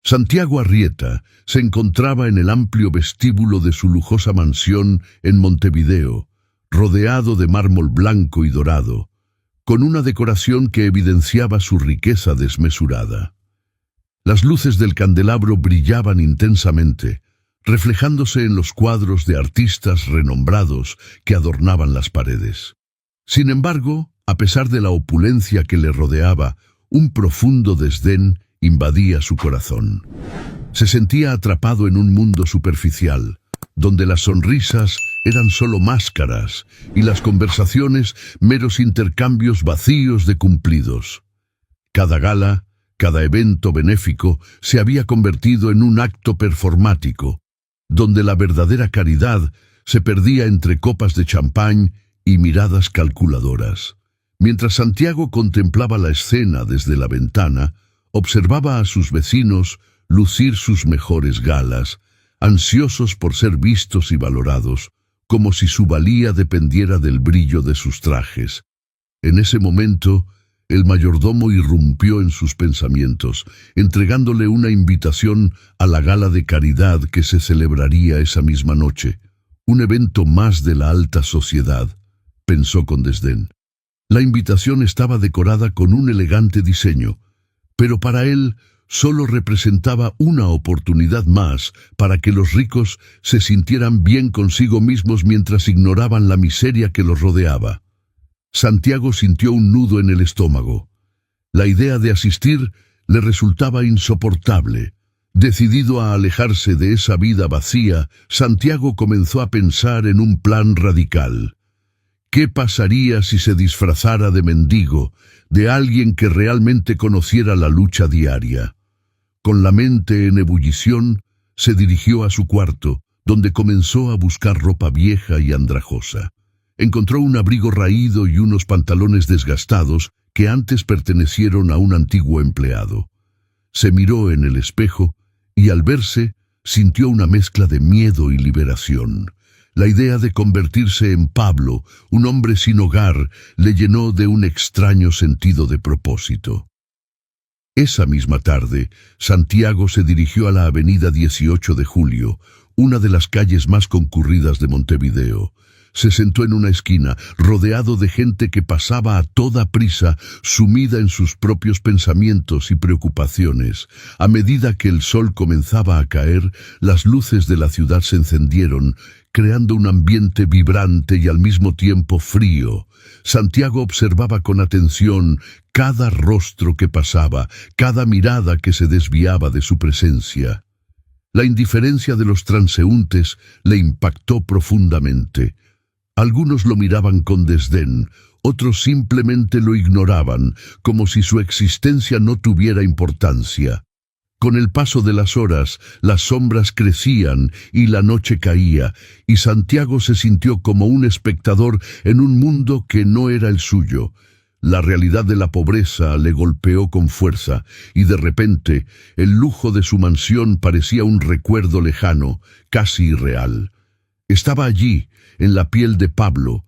Santiago Arrieta se encontraba en el amplio vestíbulo de su lujosa mansión en Montevideo, rodeado de mármol blanco y dorado, con una decoración que evidenciaba su riqueza desmesurada. Las luces del candelabro brillaban intensamente, reflejándose en los cuadros de artistas renombrados que adornaban las paredes. Sin embargo, a pesar de la opulencia que le rodeaba, un profundo desdén invadía su corazón. Se sentía atrapado en un mundo superficial, donde las sonrisas eran solo máscaras y las conversaciones meros intercambios vacíos de cumplidos. Cada gala, cada evento benéfico se había convertido en un acto performático, donde la verdadera caridad se perdía entre copas de champán y miradas calculadoras. Mientras Santiago contemplaba la escena desde la ventana, observaba a sus vecinos lucir sus mejores galas, ansiosos por ser vistos y valorados, como si su valía dependiera del brillo de sus trajes. En ese momento, el mayordomo irrumpió en sus pensamientos, entregándole una invitación a la gala de caridad que se celebraría esa misma noche. Un evento más de la alta sociedad, pensó con desdén. La invitación estaba decorada con un elegante diseño, pero para él solo representaba una oportunidad más para que los ricos se sintieran bien consigo mismos mientras ignoraban la miseria que los rodeaba. Santiago sintió un nudo en el estómago. La idea de asistir le resultaba insoportable. Decidido a alejarse de esa vida vacía, Santiago comenzó a pensar en un plan radical. ¿Qué pasaría si se disfrazara de mendigo, de alguien que realmente conociera la lucha diaria? Con la mente en ebullición, se dirigió a su cuarto, donde comenzó a buscar ropa vieja y andrajosa. Encontró un abrigo raído y unos pantalones desgastados que antes pertenecieron a un antiguo empleado. Se miró en el espejo y al verse sintió una mezcla de miedo y liberación. La idea de convertirse en Pablo, un hombre sin hogar, le llenó de un extraño sentido de propósito. Esa misma tarde, Santiago se dirigió a la avenida 18 de Julio, una de las calles más concurridas de Montevideo. Se sentó en una esquina, rodeado de gente que pasaba a toda prisa, sumida en sus propios pensamientos y preocupaciones. A medida que el sol comenzaba a caer, las luces de la ciudad se encendieron, creando un ambiente vibrante y al mismo tiempo frío. Santiago observaba con atención cada rostro que pasaba, cada mirada que se desviaba de su presencia. La indiferencia de los transeúntes le impactó profundamente. Algunos lo miraban con desdén, otros simplemente lo ignoraban, como si su existencia no tuviera importancia. Con el paso de las horas, las sombras crecían y la noche caía, y Santiago se sintió como un espectador en un mundo que no era el suyo. La realidad de la pobreza le golpeó con fuerza, y de repente el lujo de su mansión parecía un recuerdo lejano, casi irreal. Estaba allí, en la piel de Pablo,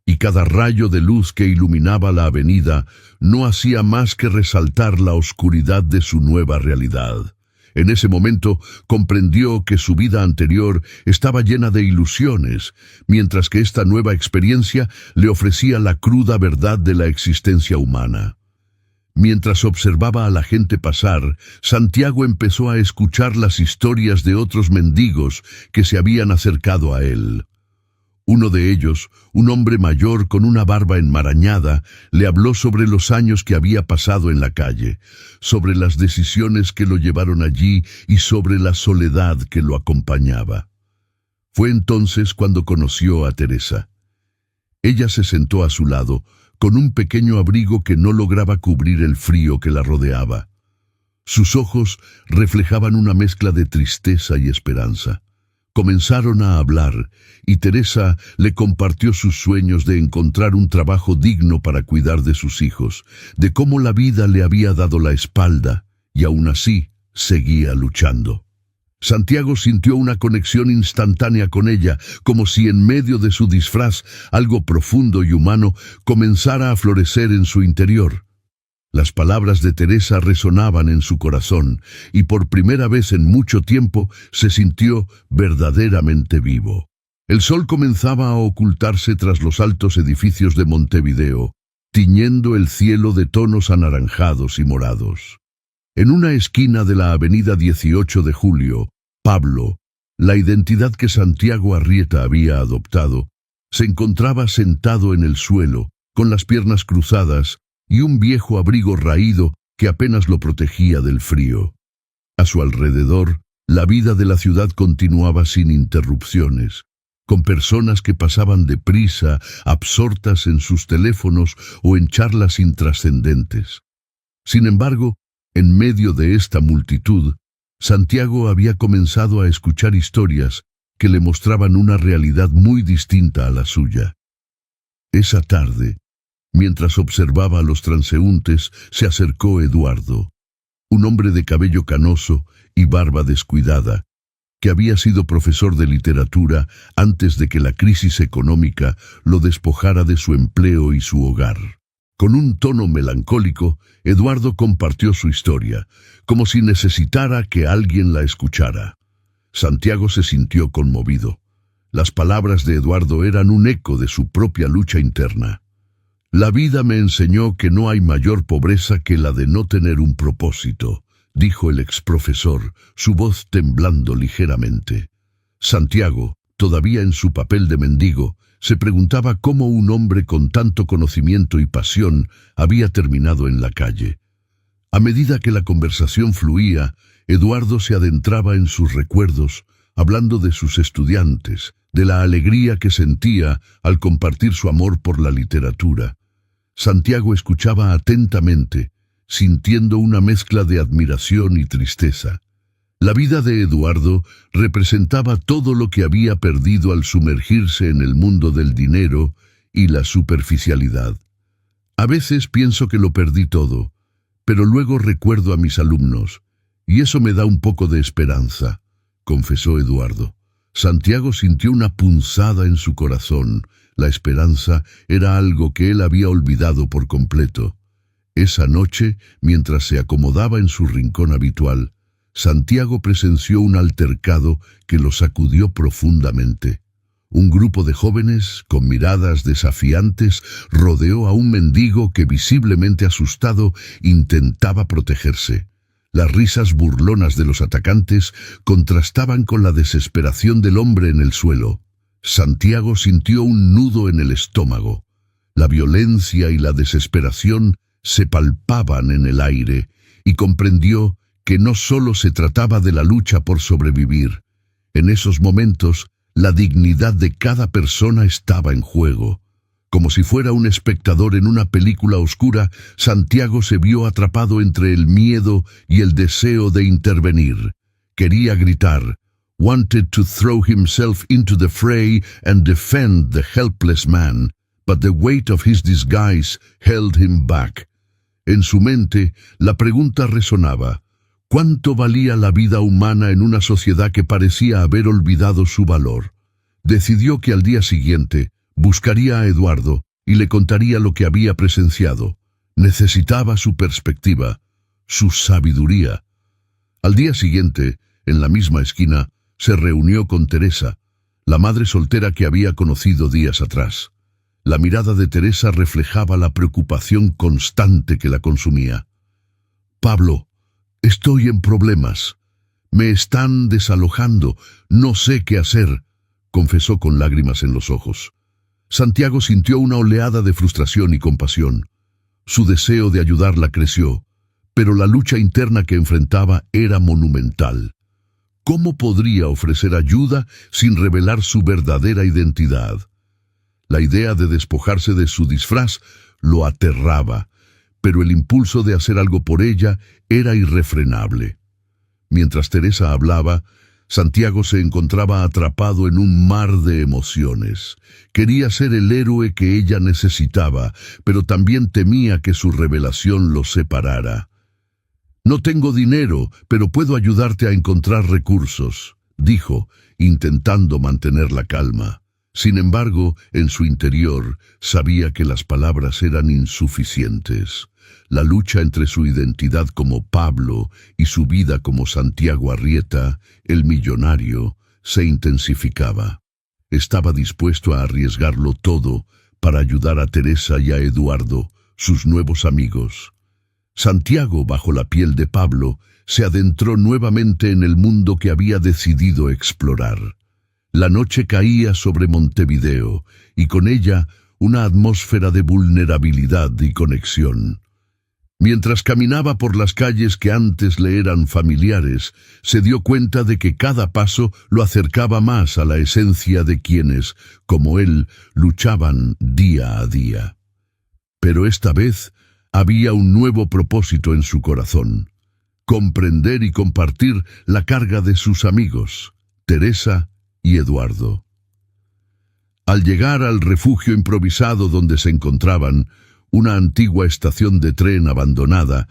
y cada rayo de luz que iluminaba la avenida no hacía más que resaltar la oscuridad de su nueva realidad. En ese momento comprendió que su vida anterior estaba llena de ilusiones, mientras que esta nueva experiencia le ofrecía la cruda verdad de la existencia humana. Mientras observaba a la gente pasar, Santiago empezó a escuchar las historias de otros mendigos que se habían acercado a él. Uno de ellos, un hombre mayor con una barba enmarañada, le habló sobre los años que había pasado en la calle, sobre las decisiones que lo llevaron allí y sobre la soledad que lo acompañaba. Fue entonces cuando conoció a Teresa. Ella se sentó a su lado, con un pequeño abrigo que no lograba cubrir el frío que la rodeaba. Sus ojos reflejaban una mezcla de tristeza y esperanza. Comenzaron a hablar, y Teresa le compartió sus sueños de encontrar un trabajo digno para cuidar de sus hijos, de cómo la vida le había dado la espalda, y aún así seguía luchando. Santiago sintió una conexión instantánea con ella, como si en medio de su disfraz algo profundo y humano comenzara a florecer en su interior. Las palabras de Teresa resonaban en su corazón, y por primera vez en mucho tiempo se sintió verdaderamente vivo. El sol comenzaba a ocultarse tras los altos edificios de Montevideo, tiñendo el cielo de tonos anaranjados y morados. En una esquina de la avenida 18 de Julio, Pablo, la identidad que Santiago Arrieta había adoptado, se encontraba sentado en el suelo, con las piernas cruzadas y un viejo abrigo raído que apenas lo protegía del frío. A su alrededor, la vida de la ciudad continuaba sin interrupciones, con personas que pasaban deprisa, absortas en sus teléfonos o en charlas intrascendentes. Sin embargo, en medio de esta multitud, Santiago había comenzado a escuchar historias que le mostraban una realidad muy distinta a la suya. Esa tarde, mientras observaba a los transeúntes, se acercó Eduardo, un hombre de cabello canoso y barba descuidada, que había sido profesor de literatura antes de que la crisis económica lo despojara de su empleo y su hogar. Con un tono melancólico, Eduardo compartió su historia, como si necesitara que alguien la escuchara. Santiago se sintió conmovido. Las palabras de Eduardo eran un eco de su propia lucha interna. La vida me enseñó que no hay mayor pobreza que la de no tener un propósito, dijo el exprofesor, su voz temblando ligeramente. Santiago, todavía en su papel de mendigo, se preguntaba cómo un hombre con tanto conocimiento y pasión había terminado en la calle. A medida que la conversación fluía, Eduardo se adentraba en sus recuerdos, hablando de sus estudiantes, de la alegría que sentía al compartir su amor por la literatura. Santiago escuchaba atentamente, sintiendo una mezcla de admiración y tristeza. La vida de Eduardo representaba todo lo que había perdido al sumergirse en el mundo del dinero y la superficialidad. A veces pienso que lo perdí todo, pero luego recuerdo a mis alumnos, y eso me da un poco de esperanza, confesó Eduardo. Santiago sintió una punzada en su corazón. La esperanza era algo que él había olvidado por completo. Esa noche, mientras se acomodaba en su rincón habitual, Santiago presenció un altercado que lo sacudió profundamente. Un grupo de jóvenes, con miradas desafiantes, rodeó a un mendigo que, visiblemente asustado, intentaba protegerse. Las risas burlonas de los atacantes contrastaban con la desesperación del hombre en el suelo. Santiago sintió un nudo en el estómago. La violencia y la desesperación se palpaban en el aire, y comprendió que no solo se trataba de la lucha por sobrevivir. En esos momentos, la dignidad de cada persona estaba en juego. Como si fuera un espectador en una película oscura, Santiago se vio atrapado entre el miedo y el deseo de intervenir. Quería gritar, wanted to throw himself into the fray and defend the helpless man, but the weight of his disguise held him back. En su mente, la pregunta resonaba, ¿cuánto valía la vida humana en una sociedad que parecía haber olvidado su valor? Decidió que al día siguiente buscaría a Eduardo y le contaría lo que había presenciado. Necesitaba su perspectiva, su sabiduría. Al día siguiente, en la misma esquina, se reunió con Teresa, la madre soltera que había conocido días atrás. La mirada de Teresa reflejaba la preocupación constante que la consumía. «Pablo, estoy en problemas. Me están desalojando. No sé qué hacer», confesó con lágrimas en los ojos. Santiago sintió una oleada de frustración y compasión. Su deseo de ayudarla creció, pero la lucha interna que enfrentaba era monumental. ¿Cómo podría ofrecer ayuda sin revelar su verdadera identidad? La idea de despojarse de su disfraz lo aterraba, pero el impulso de hacer algo por ella era irrefrenable. Mientras Teresa hablaba, Santiago se encontraba atrapado en un mar de emociones. Quería ser el héroe que ella necesitaba, pero también temía que su revelación lo separara. «No tengo dinero, pero puedo ayudarte a encontrar recursos», dijo, intentando mantener la calma. Sin embargo, en su interior, sabía que las palabras eran insuficientes. la lucha entre su identidad como Pablo y su vida como Santiago Arrieta, el millonario, se intensificaba. Estaba dispuesto a arriesgarlo todo para ayudar a Teresa y a Eduardo, sus nuevos amigos. Santiago, bajo la piel de Pablo, se adentró nuevamente en el mundo que había decidido explorar. La noche caía sobre Montevideo, y con ella una atmósfera de vulnerabilidad y conexión. Mientras caminaba por las calles que antes le eran familiares, se dio cuenta de que cada paso lo acercaba más a la esencia de quienes, como él, luchaban día a día. Pero esta vez había un nuevo propósito en su corazón: comprender y compartir la carga de sus amigos, Teresa y Eduardo. Al llegar al refugio improvisado donde se encontraban, una antigua estación de tren abandonada,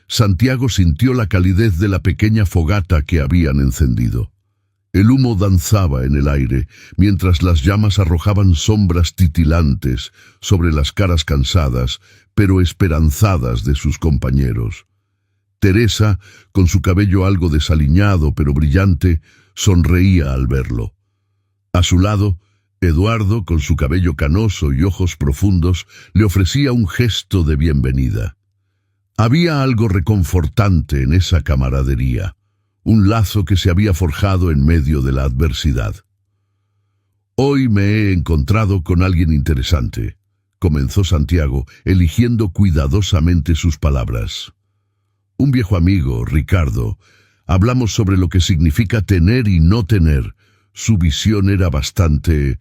Santiago sintió la calidez de la pequeña fogata que habían encendido. El humo danzaba en el aire, mientras las llamas arrojaban sombras titilantes sobre las caras cansadas, pero esperanzadas de sus compañeros. Teresa, con su cabello algo desaliñado pero brillante, sonreía al verlo. A su lado, Eduardo, con su cabello canoso y ojos profundos, le ofrecía un gesto de bienvenida. Había algo reconfortante en esa camaradería, un lazo que se había forjado en medio de la adversidad. «Hoy me he encontrado con alguien interesante», comenzó Santiago, eligiendo cuidadosamente sus palabras. «Un viejo amigo, Ricardo. Hablamos sobre lo que significa tener y no tener. Su visión era bastante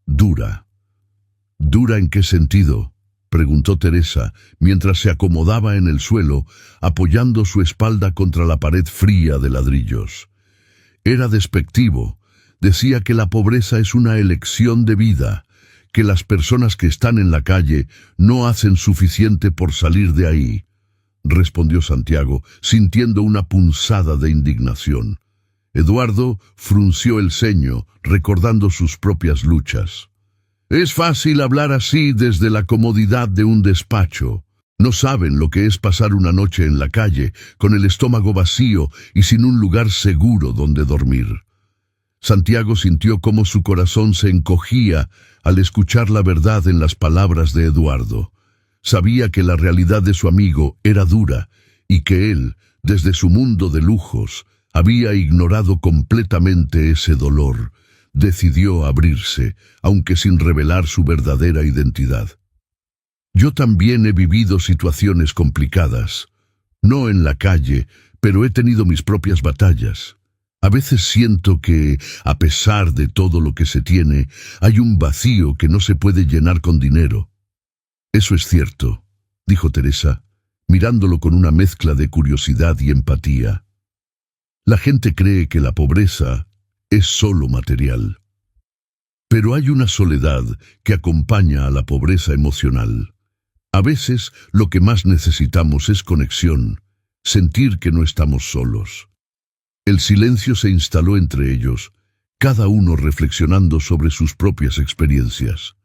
dura». «¿Dura en qué sentido?», preguntó Teresa, mientras se acomodaba en el suelo, apoyando su espalda contra la pared fría de ladrillos. Era despectivo. Decía que la pobreza es una elección de vida, que las personas que están en la calle no hacen suficiente por salir de ahí, respondió Santiago, sintiendo una punzada de indignación. Eduardo frunció el ceño, recordando sus propias luchas. «Es fácil hablar así desde la comodidad de un despacho. No saben lo que es pasar una noche en la calle, con el estómago vacío y sin un lugar seguro donde dormir». Santiago sintió cómo su corazón se encogía al escuchar la verdad en las palabras de Eduardo. Sabía que la realidad de su amigo era dura y que él, desde su mundo de lujos, había ignorado completamente ese dolor. Decidió abrirse, aunque sin revelar su verdadera identidad. «Yo también he vivido situaciones complicadas. No en la calle, pero he tenido mis propias batallas. A veces siento que, a pesar de todo lo que se tiene, hay un vacío que no se puede llenar con dinero». «Eso es cierto», dijo Teresa, mirándolo con una mezcla de curiosidad y empatía. «La gente cree que la pobreza es solo material. Pero hay una soledad que acompaña a la pobreza emocional. A veces lo que más necesitamos es conexión, sentir que no estamos solos». El silencio se instaló entre ellos, cada uno reflexionando sobre sus propias experiencias.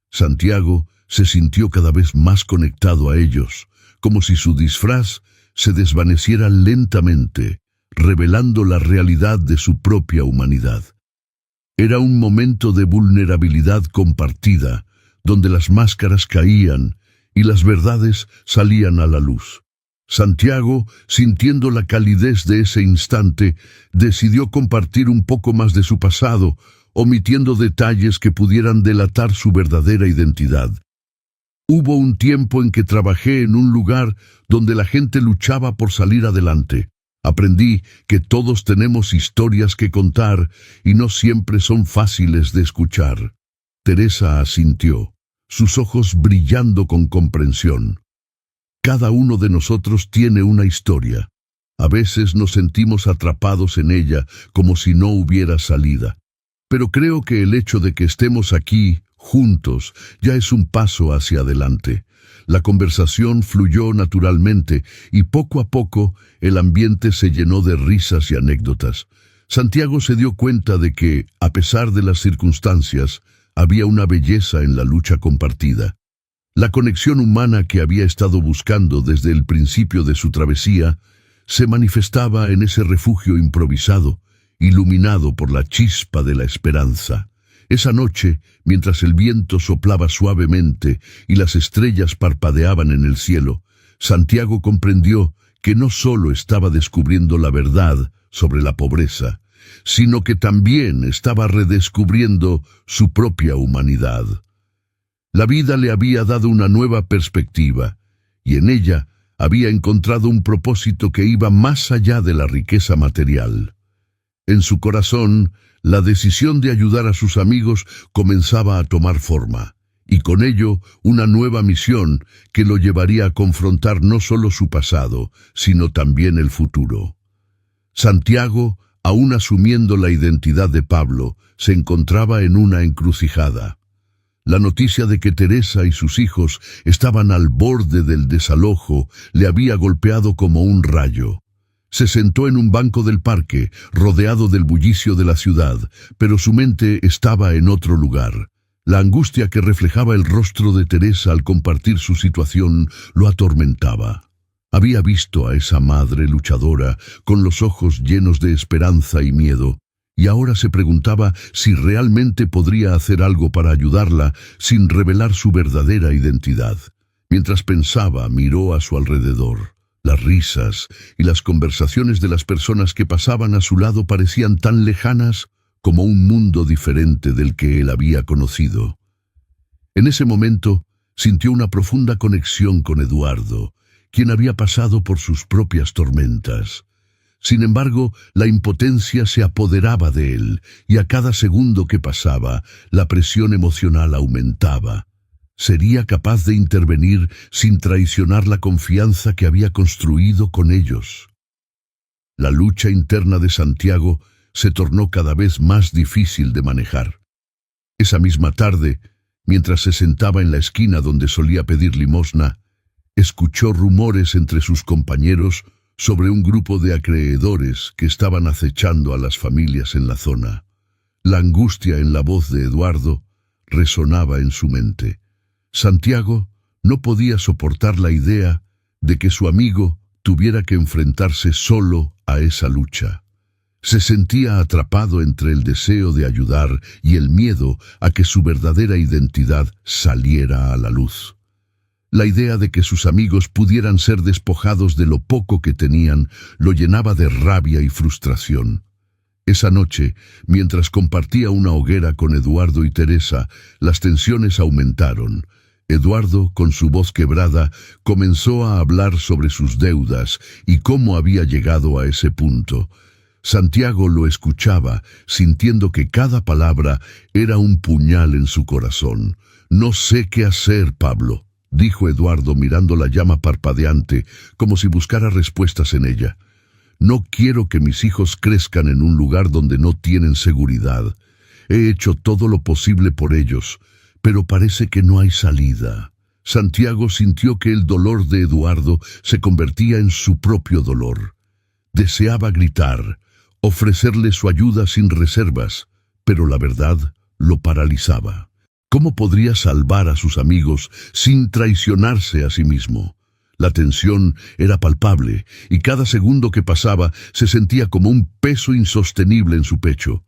Santiago se sintió cada vez más conectado a ellos, como si su disfraz se desvaneciera lentamente, revelando la realidad de su propia humanidad. Era un momento de vulnerabilidad compartida, donde las máscaras caían y las verdades salían a la luz. Santiago, sintiendo la calidez de ese instante, decidió compartir un poco más de su pasado, omitiendo detalles que pudieran delatar su verdadera identidad. «Hubo un tiempo en que trabajé en un lugar donde la gente luchaba por salir adelante. Aprendí que todos tenemos historias que contar y no siempre son fáciles de escuchar». Teresa asintió, sus ojos brillando con comprensión. «Cada uno de nosotros tiene una historia. A veces nos sentimos atrapados en ella como si no hubiera salida. Pero creo que el hecho de que estemos aquí, juntos, ya es un paso hacia adelante». La conversación fluyó naturalmente y poco a poco el ambiente se llenó de risas y anécdotas. Santiago se dio cuenta de que, a pesar de las circunstancias, había una belleza en la lucha compartida. La conexión humana que había estado buscando desde el principio de su travesía se manifestaba en ese refugio improvisado, iluminado por la chispa de la esperanza. Esa noche, mientras el viento soplaba suavemente y las estrellas parpadeaban en el cielo, Santiago comprendió que no solo estaba descubriendo la verdad sobre la pobreza, sino que también estaba redescubriendo su propia humanidad. La vida le había dado una nueva perspectiva, y en ella había encontrado un propósito que iba más allá de la riqueza material. En su corazón, la decisión de ayudar a sus amigos comenzaba a tomar forma, y con ello una nueva misión que lo llevaría a confrontar no solo su pasado, sino también el futuro. Santiago, aún asumiendo la identidad de Pablo, se encontraba en una encrucijada. La noticia de que Teresa y sus hijos estaban al borde del desalojo le había golpeado como un rayo. Se sentó en un banco del parque, rodeado del bullicio de la ciudad, pero su mente estaba en otro lugar. La angustia que reflejaba el rostro de Teresa al compartir su situación lo atormentaba. Había visto a esa madre luchadora con los ojos llenos de esperanza y miedo, y ahora se preguntaba si realmente podría hacer algo para ayudarla sin revelar su verdadera identidad. Mientras pensaba, miró a su alrededor. Las risas y las conversaciones de las personas que pasaban a su lado parecían tan lejanas como un mundo diferente del que él había conocido. En ese momento sintió una profunda conexión con Eduardo, quien había pasado por sus propias tormentas. Sin embargo, la impotencia se apoderaba de él, y a cada segundo que pasaba, la presión emocional aumentaba. ¿Sería capaz de intervenir sin traicionar la confianza que había construido con ellos? La lucha interna de Santiago se tornó cada vez más difícil de manejar. Esa misma tarde, mientras se sentaba en la esquina donde solía pedir limosna, escuchó rumores entre sus compañeros sobre un grupo de acreedores que estaban acechando a las familias en la zona. La angustia en la voz de Eduardo resonaba en su mente. Santiago no podía soportar la idea de que su amigo tuviera que enfrentarse solo a esa lucha. Se sentía atrapado entre el deseo de ayudar y el miedo a que su verdadera identidad saliera a la luz. La idea de que sus amigos pudieran ser despojados de lo poco que tenían lo llenaba de rabia y frustración. Esa noche, mientras compartía una hoguera con Eduardo y Teresa, las tensiones aumentaron. Eduardo, con su voz quebrada, comenzó a hablar sobre sus deudas y cómo había llegado a ese punto. Santiago lo escuchaba, sintiendo que cada palabra era un puñal en su corazón. «No sé qué hacer, Pablo», dijo Eduardo mirando la llama parpadeante, como si buscara respuestas en ella. «No quiero que mis hijos crezcan en un lugar donde no tienen seguridad. He hecho todo lo posible por ellos, pero parece que no hay salida». Santiago sintió que el dolor de Eduardo se convertía en su propio dolor. Deseaba gritar, ofrecerle su ayuda sin reservas, pero la verdad lo paralizaba. ¿Cómo podría salvar a sus amigos sin traicionarse a sí mismo? La tensión era palpable, y cada segundo que pasaba se sentía como un peso insostenible en su pecho.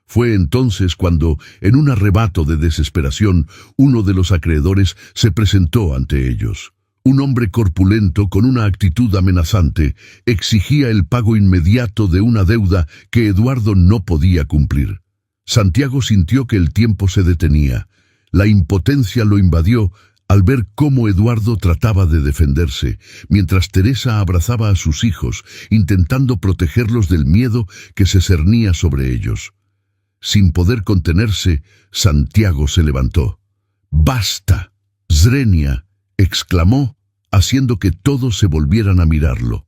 Fue entonces cuando, en un arrebato de desesperación, uno de los acreedores se presentó ante ellos. Un hombre corpulento con una actitud amenazante exigía el pago inmediato de una deuda que Eduardo no podía cumplir. Santiago sintió que el tiempo se detenía. La impotencia lo invadió al ver cómo Eduardo trataba de defenderse, mientras Teresa abrazaba a sus hijos, intentando protegerlos del miedo que se cernía sobre ellos. Sin poder contenerse, Santiago se levantó. «¡Basta, Zrenia!», exclamó, haciendo que todos se volvieran a mirarlo.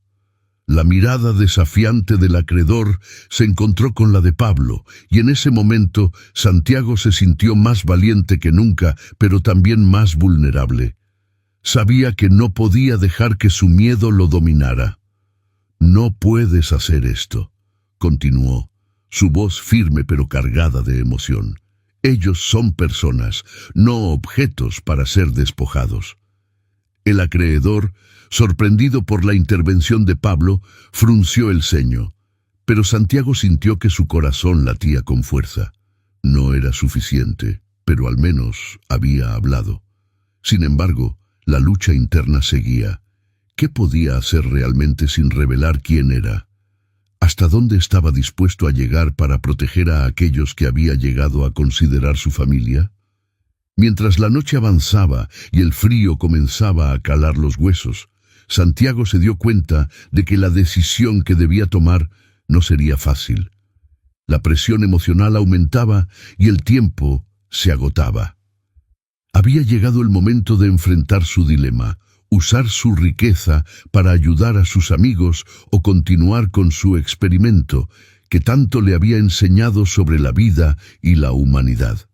La mirada desafiante del acreedor se encontró con la de Pablo, y en ese momento Santiago se sintió más valiente que nunca, pero también más vulnerable. Sabía que no podía dejar que su miedo lo dominara. «No puedes hacer esto», continuó, su voz firme pero cargada de emoción. Ellos son personas, no objetos para ser despojados. El acreedor, sorprendido por la intervención de Pablo, frunció el ceño, pero Santiago sintió que su corazón latía con fuerza. No era suficiente, pero al menos había hablado. Sin embargo, la lucha interna seguía. ¿Qué podía hacer realmente sin revelar quién era? ¿Hasta dónde estaba dispuesto a llegar para proteger a aquellos que había llegado a considerar su familia? Mientras la noche avanzaba y el frío comenzaba a calar los huesos, Santiago se dio cuenta de que la decisión que debía tomar no sería fácil. La presión emocional aumentaba y el tiempo se agotaba. Había llegado el momento de enfrentar su dilema: usar su riqueza para ayudar a sus amigos o continuar con su experimento que tanto le había enseñado sobre la vida y la humanidad.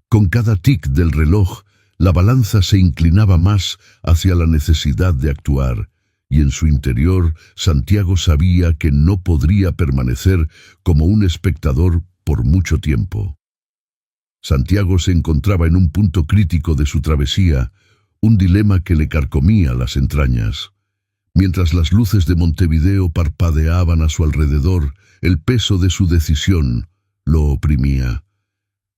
Con cada tic del reloj, la balanza se inclinaba más hacia la necesidad de actuar, y en su interior Santiago sabía que no podría permanecer como un espectador por mucho tiempo. Santiago se encontraba en un punto crítico de su travesía, un dilema que le carcomía las entrañas. Mientras las luces de Montevideo parpadeaban a su alrededor, el peso de su decisión lo oprimía.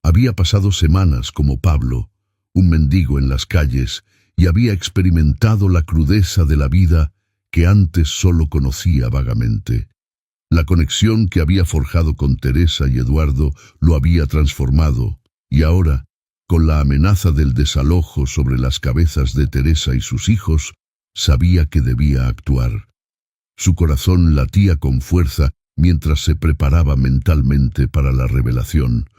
Había pasado semanas como Pablo, un mendigo en las calles, y había experimentado la crudeza de la vida que antes solo conocía vagamente. La conexión que había forjado con Teresa y Eduardo lo había transformado, y ahora, con la amenaza del desalojo sobre las cabezas de Teresa y sus hijos, sabía que debía actuar. Su corazón latía con fuerza mientras se preparaba mentalmente para la revelación.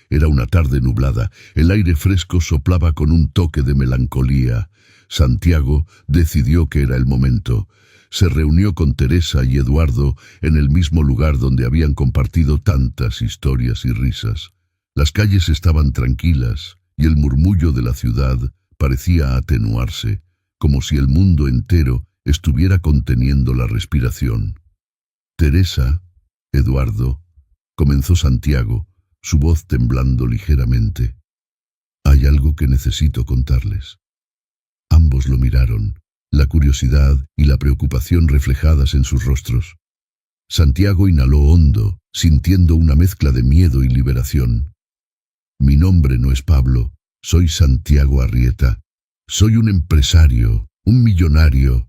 Era una tarde nublada, el aire fresco soplaba con un toque de melancolía. Santiago decidió que era el momento. Se reunió con Teresa y Eduardo en el mismo lugar donde habían compartido tantas historias y risas. Las calles estaban tranquilas y el murmullo de la ciudad parecía atenuarse, como si el mundo entero estuviera conteniendo la respiración. Teresa, Eduardo, comenzó Santiago, su voz temblando ligeramente. Hay algo que necesito contarles. Ambos lo miraron, la curiosidad y la preocupación reflejadas en sus rostros. Santiago inhaló hondo, sintiendo una mezcla de miedo y liberación. Mi nombre no es Pablo, soy Santiago Arrieta. Soy un empresario, un millonario.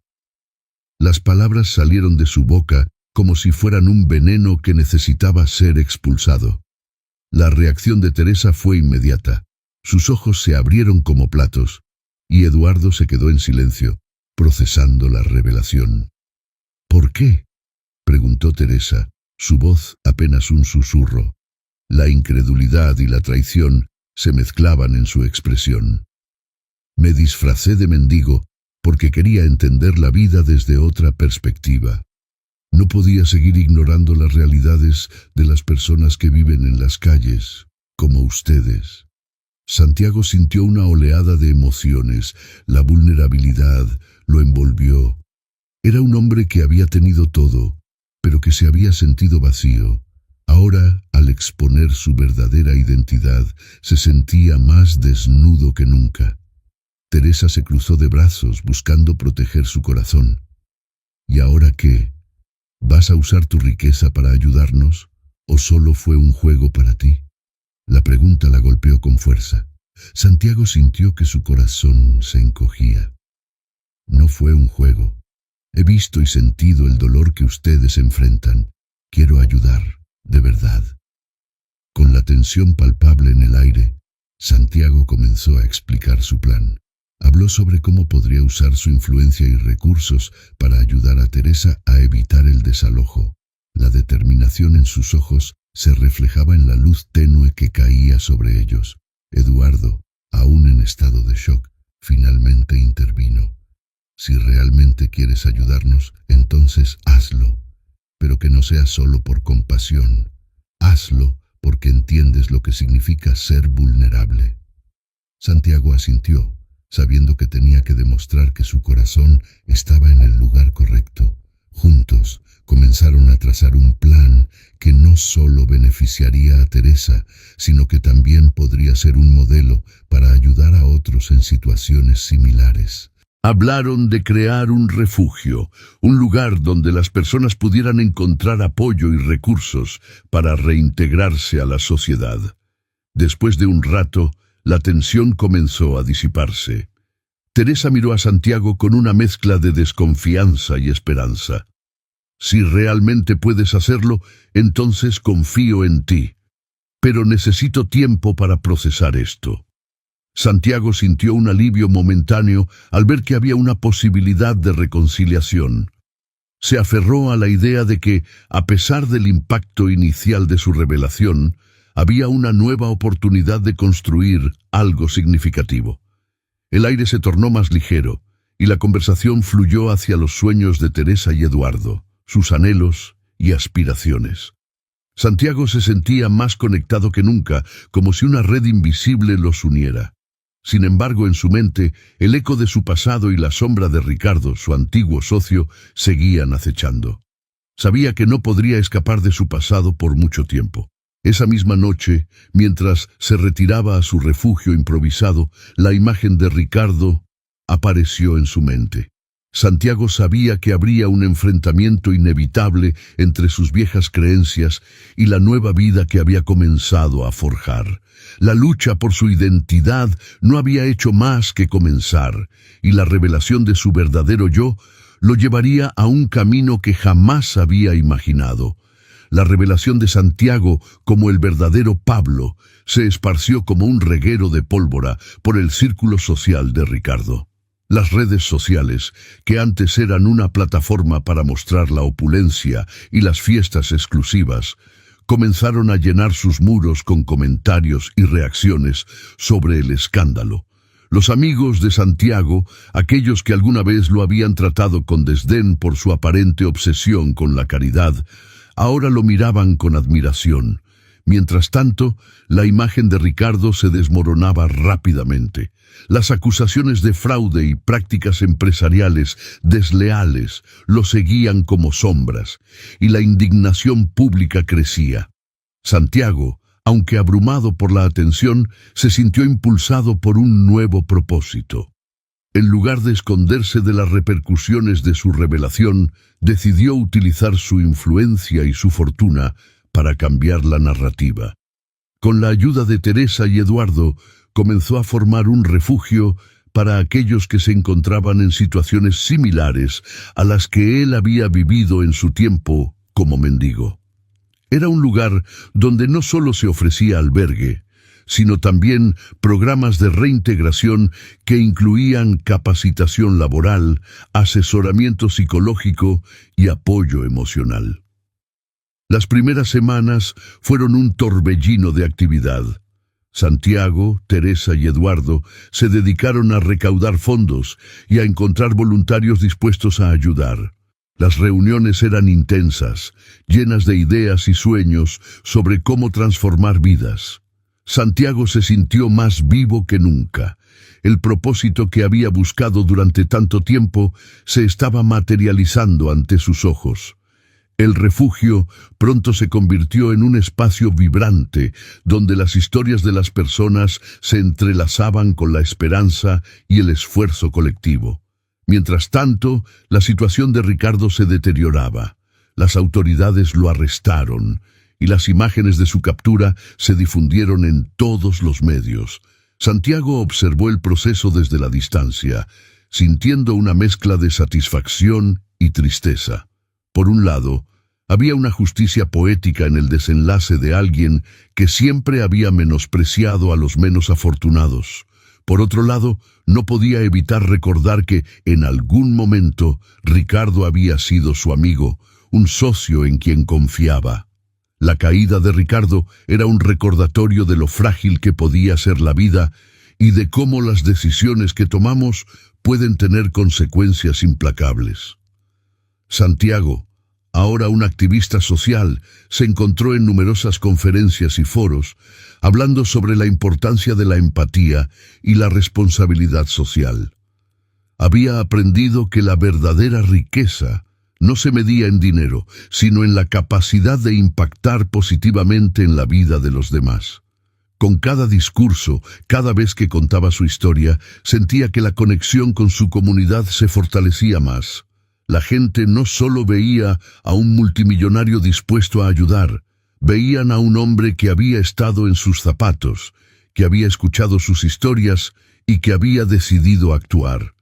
Las palabras salieron de su boca como si fueran un veneno que necesitaba ser expulsado. La reacción de Teresa fue inmediata. Sus ojos se abrieron como platos, y Eduardo se quedó en silencio, procesando la revelación. ¿Por qué?, preguntó Teresa, su voz apenas un susurro. La incredulidad y la traición se mezclaban en su expresión. Me disfracé de mendigo porque quería entender la vida desde otra perspectiva. No podía seguir ignorando las realidades de las personas que viven en las calles, como ustedes. Santiago sintió una oleada de emociones. La vulnerabilidad lo envolvió. Era un hombre que había tenido todo, pero que se había sentido vacío. Ahora, al exponer su verdadera identidad, se sentía más desnudo que nunca. Teresa se cruzó de brazos buscando proteger su corazón. ¿Y ahora qué? ¿Vas a usar tu riqueza para ayudarnos o solo fue un juego para ti? La pregunta la golpeó con fuerza. Santiago sintió que su corazón se encogía. No fue un juego. He visto y sentido el dolor que ustedes enfrentan. Quiero ayudar, de verdad. Con la tensión palpable en el aire, Santiago comenzó a explicar su plan. Habló sobre cómo podría usar su influencia y recursos para ayudar a Teresa a evitar el desalojo. La determinación en sus ojos se reflejaba en la luz tenue que caía sobre ellos. Eduardo, aún en estado de shock, finalmente intervino. Si realmente quieres ayudarnos, entonces hazlo, pero que no sea solo por compasión. Hazlo porque entiendes lo que significa ser vulnerable. Santiago asintió, sabiendo que tenía que demostrar que su corazón estaba en el lugar correcto. Juntos comenzaron a trazar un plan que que no solo beneficiaría a Teresa, sino que también podría ser un modelo para ayudar a otros en situaciones similares. Hablaron de crear un refugio, un lugar donde las personas pudieran encontrar apoyo y recursos para reintegrarse a la sociedad. Después de un rato, la tensión comenzó a disiparse. Teresa miró a Santiago con una mezcla de desconfianza y esperanza. Si realmente puedes hacerlo, entonces confío en ti. Pero necesito tiempo para procesar esto. Santiago sintió un alivio momentáneo al ver que había una posibilidad de reconciliación. Se aferró a la idea de que, a pesar del impacto inicial de su revelación, había una nueva oportunidad de construir algo significativo. El aire se tornó más ligero, y la conversación fluyó hacia los sueños de Teresa y Eduardo, sus anhelos y aspiraciones. Santiago se sentía más conectado que nunca, como si una red invisible los uniera. Sin embargo, en su mente, el eco de su pasado y la sombra de Ricardo, su antiguo socio, seguían acechando. Sabía que no podría escapar de su pasado por mucho tiempo. Esa misma noche, mientras se retiraba a su refugio improvisado, la imagen de Ricardo apareció en su mente. Santiago sabía que habría un enfrentamiento inevitable entre sus viejas creencias y la nueva vida que había comenzado a forjar. La lucha por su identidad no había hecho más que comenzar, y la revelación de su verdadero yo lo llevaría a un camino que jamás había imaginado. La revelación de Santiago como el verdadero Pablo se esparció como un reguero de pólvora por el círculo social de Ricardo. Las redes sociales, que antes eran una plataforma para mostrar la opulencia y las fiestas exclusivas, comenzaron a llenar sus muros con comentarios y reacciones sobre el escándalo. Los amigos de Santiago, aquellos que alguna vez lo habían tratado con desdén por su aparente obsesión con la caridad, ahora lo miraban con admiración. Mientras tanto, la imagen de Ricardo se desmoronaba rápidamente. Las acusaciones de fraude y prácticas empresariales desleales lo seguían como sombras, y la indignación pública crecía. Santiago, aunque abrumado por la atención, se sintió impulsado por un nuevo propósito. En lugar de esconderse de las repercusiones de su revelación, decidió utilizar su influencia y su fortuna para cambiar la narrativa. Con la ayuda de Teresa y Eduardo, comenzó a formar un refugio para aquellos que se encontraban en situaciones similares a las que él había vivido en su tiempo como mendigo. Era un lugar donde no solo se ofrecía albergue, sino también programas de reintegración que incluían capacitación laboral, asesoramiento psicológico y apoyo emocional. Las primeras semanas fueron un torbellino de actividad. Santiago, Teresa y Eduardo se dedicaron a recaudar fondos y a encontrar voluntarios dispuestos a ayudar. Las reuniones eran intensas, llenas de ideas y sueños sobre cómo transformar vidas. Santiago se sintió más vivo que nunca. El propósito que había buscado durante tanto tiempo se estaba materializando ante sus ojos. El refugio pronto se convirtió en un espacio vibrante, donde las historias de las personas se entrelazaban con la esperanza y el esfuerzo colectivo. Mientras tanto, la situación de Ricardo se deterioraba. Las autoridades lo arrestaron, y las imágenes de su captura se difundieron en todos los medios. Santiago observó el proceso desde la distancia, sintiendo una mezcla de satisfacción y tristeza. Por un lado, había una justicia poética en el desenlace de alguien que siempre había menospreciado a los menos afortunados. Por otro lado, no podía evitar recordar que, en algún momento, Ricardo había sido su amigo, un socio en quien confiaba. La caída de Ricardo era un recordatorio de lo frágil que podía ser la vida y de cómo las decisiones que tomamos pueden tener consecuencias implacables. Santiago, ahora un activista social, se encontró en numerosas conferencias y foros, hablando sobre la importancia de la empatía y la responsabilidad social. Había aprendido que la verdadera riqueza no se medía en dinero, sino en la capacidad de impactar positivamente en la vida de los demás. Con cada discurso, cada vez que contaba su historia, sentía que la conexión con su comunidad se fortalecía más. La gente no solo veía a un multimillonario dispuesto a ayudar, veían a un hombre que había estado en sus zapatos, que había escuchado sus historias y que había decidido actuar.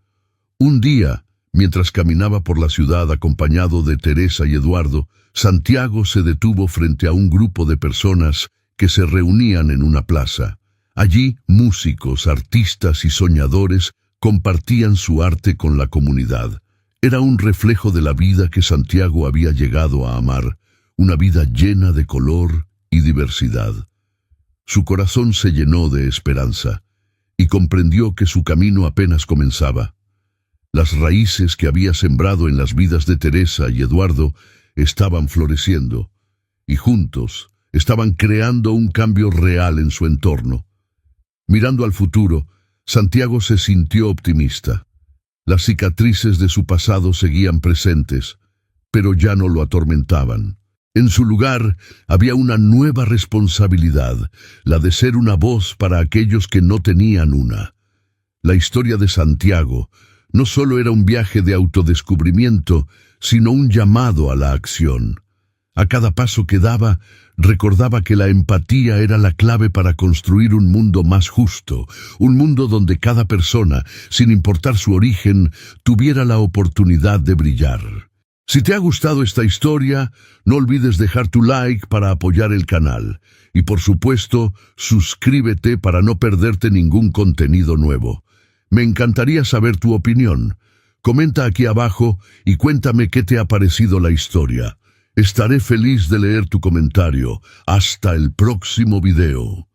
Un día, mientras caminaba por la ciudad acompañado de Teresa y Eduardo, Santiago se detuvo frente a un grupo de personas que se reunían en una plaza. Allí, músicos, artistas y soñadores compartían su arte con la comunidad. Era un reflejo de la vida que Santiago había llegado a amar, una vida llena de color y diversidad. Su corazón se llenó de esperanza y comprendió que su camino apenas comenzaba. Las raíces que había sembrado en las vidas de Teresa y Eduardo estaban floreciendo, y juntos estaban creando un cambio real en su entorno. Mirando al futuro, Santiago se sintió optimista. Las cicatrices de su pasado seguían presentes, pero ya no lo atormentaban. En su lugar había una nueva responsabilidad, la de ser una voz para aquellos que no tenían una. La historia de Santiago no solo era un viaje de autodescubrimiento, sino un llamado a la acción. A cada paso que daba, recordaba que la empatía era la clave para construir un mundo más justo, un mundo donde cada persona, sin importar su origen, tuviera la oportunidad de brillar. Si te ha gustado esta historia, no olvides dejar tu like para apoyar el canal. Y por supuesto, suscríbete para no perderte ningún contenido nuevo. Me encantaría saber tu opinión. Comenta aquí abajo y cuéntame qué te ha parecido la historia. Estaré feliz de leer tu comentario. Hasta el próximo video.